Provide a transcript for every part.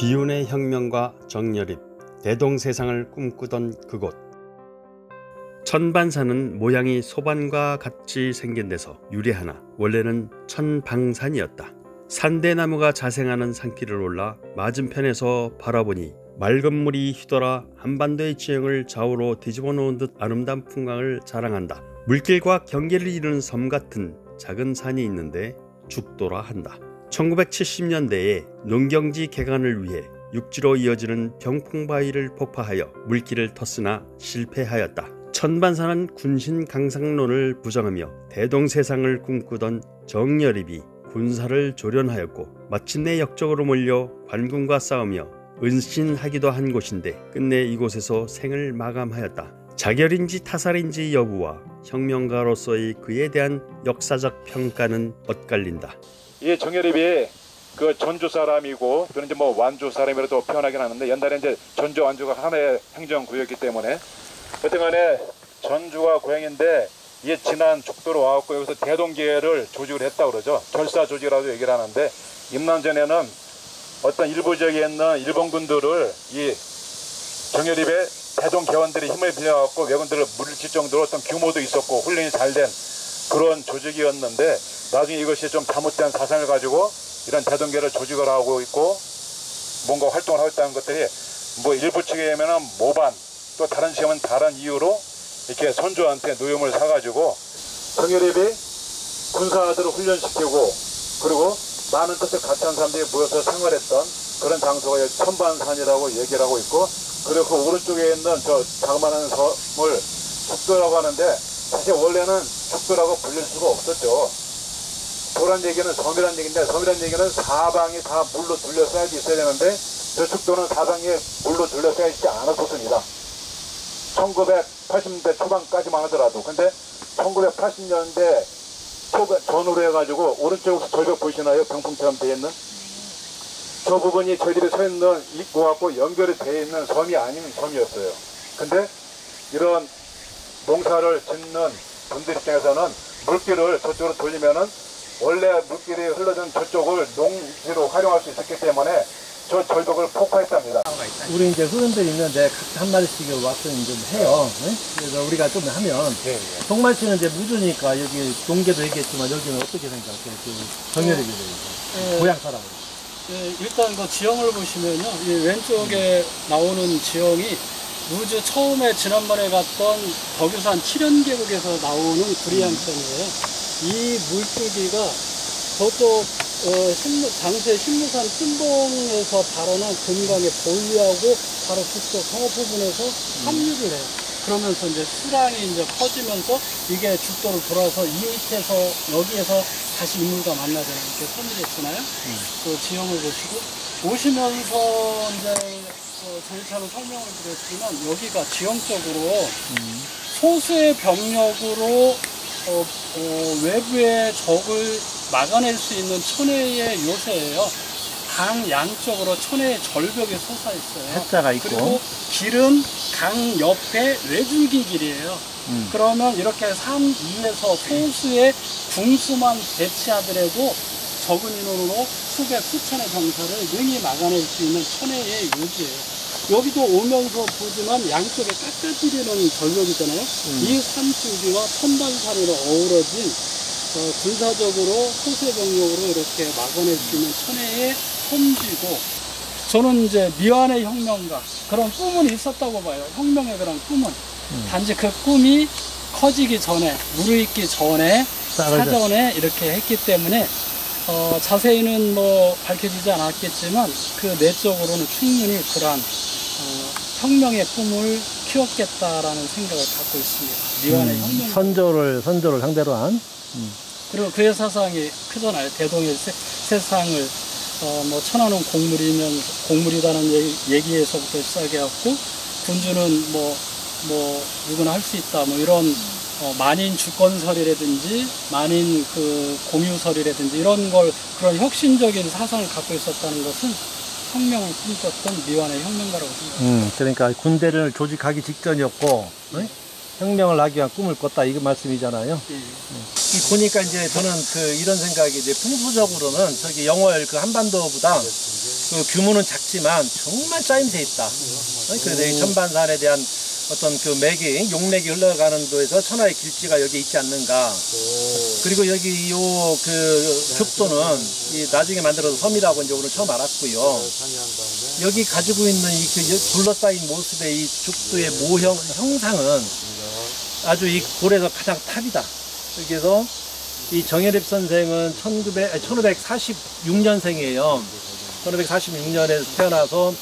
비운의 혁명과 정열입, 대동세상을 꿈꾸던 그곳. 천반산은 모양이 소반과 같이 생긴 데서 유래 하나, 원래는 천방산이었다. 산대나무가 자생하는 산길을 올라 맞은편에서 바라보니 맑은 물이 휘돌아 한반도의 지형을 좌우로 뒤집어 놓은 듯 아름다운 풍광을 자랑한다. 물길과 경계를 이루는 섬 같은 작은 산이 있는데 죽도라 한다. 1970년대에 농경지 개간을 위해 육지로 이어지는 병풍바위를 폭파하여 물길을 텄으나 실패하였다. 천반산은 군신 강상론을 부정하며 대동세상을 꿈꾸던 정열입이 군사를 조련하였고 마침내 역적으로 몰려 관군과 싸우며 은신하기도 한 곳인데 끝내 이곳에서 생을 마감하였다. 자결인지 타살인지 여부와 혁명가로서의 그에 대한 역사적 평가는 엇갈린다. 이 정열입이 그 전주 사람이고 또는 이제 뭐 완주 사람이라도 표현하긴 하는데 옛날에 이제 전주 완주가 하나의 행정구역이기 때문에 여튼간에 전주가 고향인데 이게 지난 죽도로 와갖고 여기서 대동계를 조직을 했다 그러죠. 결사 조직이라고 얘기를 하는데 임난전에는 어떤 일부 지역에 있는 일본군들을 이 정열입의 대동계원들이 힘을 빌려갖고 왜군들을 물리칠 정도로 어떤 규모도 있었고 훈련이 잘 된 그런 조직이었는데 나중에 이것이 좀 잘못된 사상을 가지고 이런 대동계를 조직을 하고 있고 뭔가 활동을 하고 있다는 것들이 뭐 일부 측에 의하면 모반 또 다른 시험은 다른 이유로 이렇게 선조한테 노염을 사가지고 정열입이 군사들을 훈련시키고 그리고 많은 뜻을 같이 한 사람들이 모여서 생활했던 그런 장소가 천반산이라고 얘기를 하고 있고 그리고 그 오른쪽에 있는 저 자그마한 섬을 죽도라고 하는데 사실 원래는 죽도라고 불릴 수가 없었죠. 도란 얘기는 섬이란 얘기인데 섬이란 얘기는 사방이 다 물로 둘러싸여 있어야 되는데 저 죽도는 사방에 물로 둘러싸여 있지 않았었습니다. 1980년대 초반까지만 하더라도. 근데 1980년대 초반 전후로 해가지고 오른쪽에서 절벽 보이시나요? 병풍처럼 되어 있는 저 부분이 저희들이 서 있는 입구하고 연결이 되어 있는 섬이 아닌 섬이었어요. 근데 이런 농사를 짓는 분들 입장에서는 물길을 저쪽으로 돌리면은 원래 물길이 흘러든 저쪽을 농지로 활용할 수 있었기 때문에 저 절벽을 폭파했답니다. 우리 이제 후원들이 있는데 각자 한 마리씩 와서 좀 해요. 네? 그래서 우리가 좀 하면 정말 씨는 이제 무주니까 여기 동계도 얘기했지만 여기는 어떻게 생각해요? 그 정열입에 대해서 고향 사람으로. 네, 일단 그 지형을 보시면요, 이 왼쪽에 나오는 지형이 무주 처음에 지난번에 갔던 덕유산 칠연계곡에서 나오는 구리양천이에요. 이 물줄기가 저쪽 장세 신무산 뜸봉에서 발원한 금강에 본류하고 바로 북쪽 성호 부분에서 합류를 해요. 그러면서 이제 수량이 이제 커지면서 이게 죽도를 돌아서 이 밑에서 여기에서 다시 인물과 만나야 되는 이렇게 섬이 됐잖아요. 그 지형을 보시고 오시면서 이제 저희처럼 설명을 드렸지만 여기가 지형적으로 소수의 병력으로 외부의 적을 막아낼 수 있는 천혜의 요새예요. 강 양쪽으로 천혜의 절벽이 솟아있어요. 해자가 있고 그리고 길은 강 옆에 외줄기 길이에요. 그러면 이렇게 산 위에서 소수의 궁수만 배치하더라도 적은 인원으로 수백 수천의 병사를 능히 막아낼 수 있는 천혜의 요지예요. 여기도 오면서 보지만 양쪽에 깎아지르는 절벽이잖아요. 이 산줄기와 천반산으로 어우러진 군사적으로 소수병력으로 이렇게 막아낼 수 있는 천혜의 험지고 저는 이제 미완의 혁명가 그런 꿈은 있었다고 봐요. 혁명의 그런 꿈은. 단지 그 꿈이 커지기 전에 무르익기 전에 사전에 이렇게 했기 때문에 자세히는 뭐 밝혀지지 않았겠지만 그 내적으로는 충분히 그러한 혁명의 꿈을 키웠겠다라는 생각을 갖고 있습니다. 미완의 혁명. 선조를 상대로 한. 그리고 그의 사상이 크잖아요. 대동의 세상을 뭐 천하는 곡물이라는 얘기에서부터 시작해갖고 군주는 뭐 누구나 할 수 있다 뭐 이런 만인 주권설이라든지 만인 그 공유설이라든지 이런 걸 그런 혁신적인 사상을 갖고 있었다는 것은 혁명을 꿈꿨던 미완의 혁명가라고 생각합니다. 그러니까 군대를 조직하기 직전이었고 네? 혁명을 하기 위한 꿈을 꿨다 이거 말씀이잖아요. 보니까 이제 저는 이런 생각이 이제 풍수적으로는 저기 영월 그 한반도보다 그 규모는 작지만 정말 짜임새 있다. 그래서 이 천반산에 대한 어떤 그 용맥이 흘러가는 도에서 천하의 길지가 여기 있지 않는가. 그리고 여기 요 그 죽도는 나중에 만들어서 섬이라고 이제 오늘 처음 알았고요. 여기 가지고 있는 이 둘러싸인 모습의 이 죽도의 모형 형상은 아주 이 고래에서 가장 탑이다. 그래서 이 정혜립 선생은 1546년생이에요. 1546년에 태어나서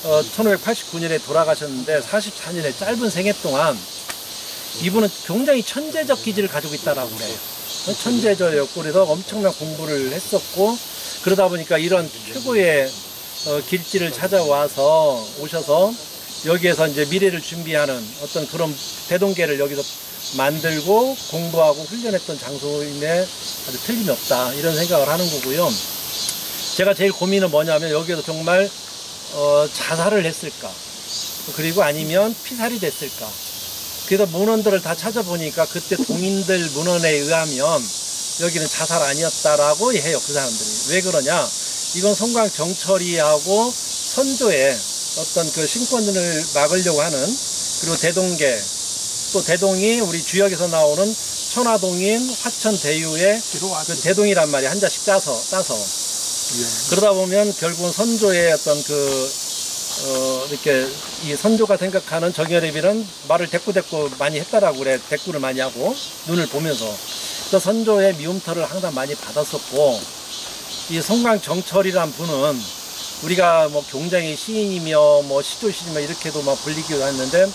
1589년에 돌아가셨는데 44년의 짧은 생애 동안 이분은 굉장히 천재적 기질을 가지고 있다라고 그래요. 천재적이었고 그래서 엄청난 공부를 했었고 그러다 보니까 이런 최고의 길지를 찾아와서 오셔서 여기에서 이제 미래를 준비하는 어떤 그런 대동계를 여기서 만들고 공부하고 훈련했던 장소임에 아주 틀림이 없다 이런 생각을 하는 거고요. 제가 제일 고민은 뭐냐면 여기에서 정말 자살을 했을까 그리고 아니면 피살이 됐을까. 그래서 문헌들을 다 찾아보니까 그때 동인들 문헌에 의하면 여기는 자살 아니었다라고 해요. 그 사람들이. 왜 그러냐, 이건 송광정철이하고 선조의 어떤 그 신권을 막으려고 하는, 그리고 대동계, 또 대동이 우리 주역에서 나오는 천화동인 화천대유의 그 대동이란 말이 한자씩 따서 그러다 보면 결국은 선조의 어떤 이렇게 이 선조가 생각하는 정혜립이는 말을 대꾸대꾸 많이 했다라고 그래. 대꾸를 많이 하고 눈을 보면서. 그래서 선조의 미움털을 항상 많이 받았었고, 이 송광정철이란 분은 우리가 뭐 굉장히 시인이며 뭐 시조시이며 이렇게도 막 불리기도 했는데,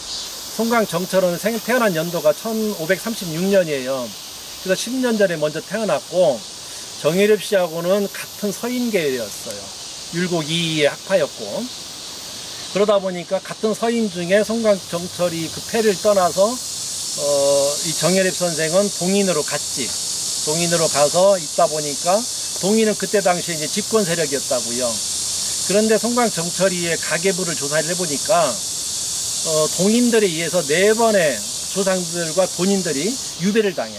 송광정철은 태어난 연도가 1536년이에요. 그래서 10년 전에 먼저 태어났고, 정혜립 씨하고는 같은 서인계열이었어요. 율곡 이이의 학파였고, 그러다 보니까 같은 서인 중에 송광정철이 그 패를 떠나서 이 정혜립 선생은 동인으로 갔지. 동인으로 가서 있다 보니까 동인은 그때 당시에 이제 집권 세력이었다고요. 그런데 송광정철이의 가계부를 조사를 해보니까 동인들에 의해서 4번의 조상들과 본인들이 유배를 당해.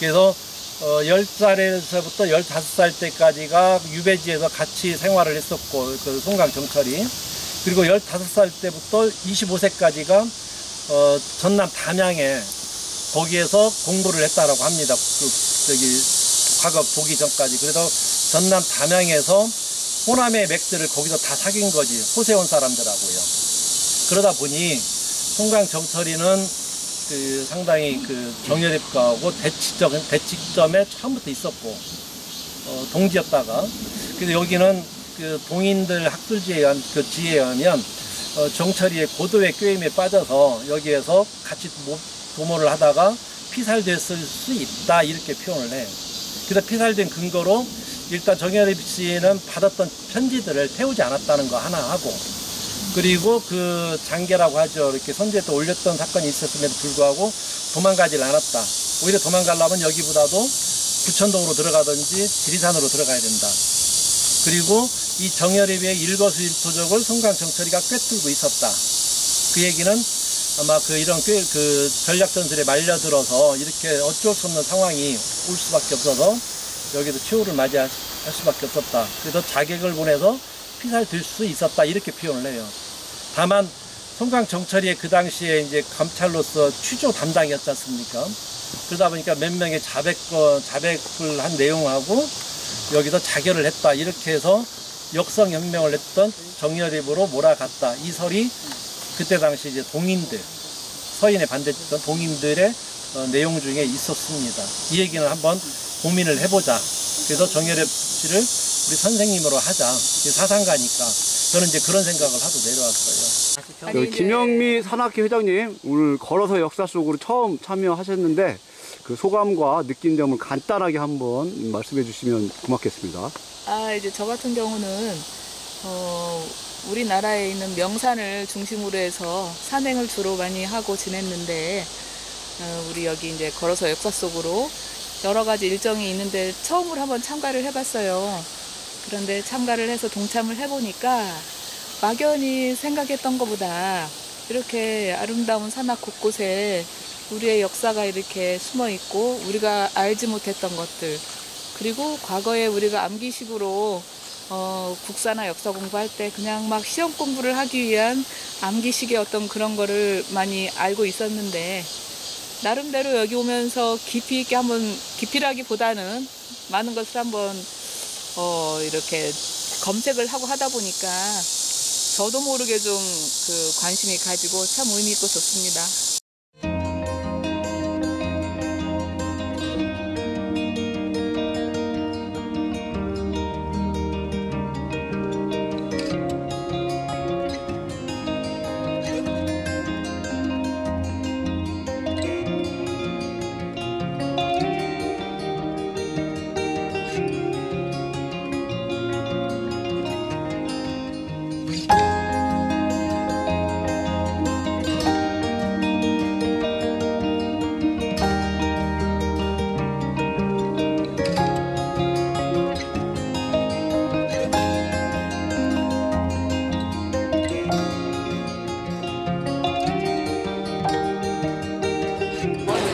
그래서 10살에서부터 15살 때까지가 유배지에서 같이 생활을 했었고, 그 송광정철이. 그리고 15살 때부터 25세까지가 전남 담양에 거기에서 공부를 했다라고 합니다. 과거 보기 전까지. 그래서 전남 담양에서 호남의 맥들을 거기서 다 사귄 거지. 호세온 사람들하고요. 그러다 보니 송광정철이는 상당히 정혜립과하고 대치점에 처음부터 있었고, 동지였다가. 그래서 여기는 동인들 학술지에 의한 지혜에 의하면 정철이의 고도의 꾀임에 빠져서 여기에서 같이 도모를 하다가 피살됐을 수 있다 이렇게 표현을 해. 그래서 피살된 근거로 일단 정혜립 씨는 받았던 편지들을 태우지 않았다는 거 하나 하고, 그리고 그 장계라고 하죠. 이렇게 선제에 또 올렸던 사건이 있었음에도 불구하고 도망가질 않았다. 오히려 도망가려면 여기보다도 부천동으로 들어가든지 지리산으로 들어가야 된다. 그리고 이 정혜립의 일거수일투족을 송광정철이가 꿰뚫고 있었다. 그 얘기는 아마 이런 전략전술에 말려들어서 이렇게 어쩔 수 없는 상황이 올 수밖에 없어서 여기서 최후를 맞이할 수밖에 없었다. 그래서 자객을 보내서 피살될 수 있었다 이렇게 표현을 해요. 다만 송광정철이의 그 당시에 이제 감찰로서 취조 담당이었지 않습니까? 그러다 보니까 몇 명의 자백을 한 내용하고 여기서 자결을 했다 이렇게 해서 역성혁명을 했던 정혜립으로 몰아갔다. 이 설이 그때 당시 이제 동인들, 서인에 반대했던 동인들의 내용 중에 있었습니다. 이 얘기는 한번 고민을 해보자. 그래서 정혜립 씨를 우리 선생님으로 하자. 사상가니까. 저는 이제 그런 생각을 하고 내려왔어요. 김영미 산악회 회장님, 오늘 걸어서 역사 속으로 처음 참여하셨는데 그 소감과 느낀 점을 간단하게 한번 말씀해 주시면 고맙겠습니다. 이제 저 같은 경우는 우리나라에 있는 명산을 중심으로 해서 산행을 주로 많이 하고 지냈는데 우리 여기 이제 걸어서 역사 속으로 여러 가지 일정이 있는데 처음으로 한번 참가를 해봤어요. 그런데 참가를 해서 동참을 해보니까 막연히 생각했던 것보다 이렇게 아름다운 산악 곳곳에 우리의 역사가 이렇게 숨어 있고 우리가 알지 못했던 것들, 그리고 과거에 우리가 암기식으로 국사나 역사 공부할 때 그냥 막 시험 공부를 하기 위한 암기식의 어떤 그런 거를 많이 알고 있었는데, 나름대로 여기 오면서 깊이 있게 한번, 깊이라기보다는 많은 것을 한번 이렇게 검색을 하고 하다 보니까 저도 모르게 좀 그 관심이 가지고 참 의미 있고 좋습니다.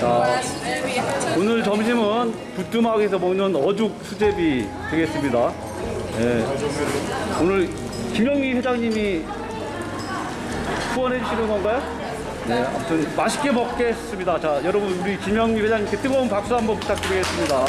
자, 오늘 점심은 부뚜막에서 먹는 어죽 수제비 되겠습니다. 예. 오늘 김영미 회장님이 후원해 주시는 건가요? 네, 아무튼 맛있게 먹겠습니다. 자, 여러분 우리 김영미 회장님께 뜨거운 박수 한번 부탁드리겠습니다.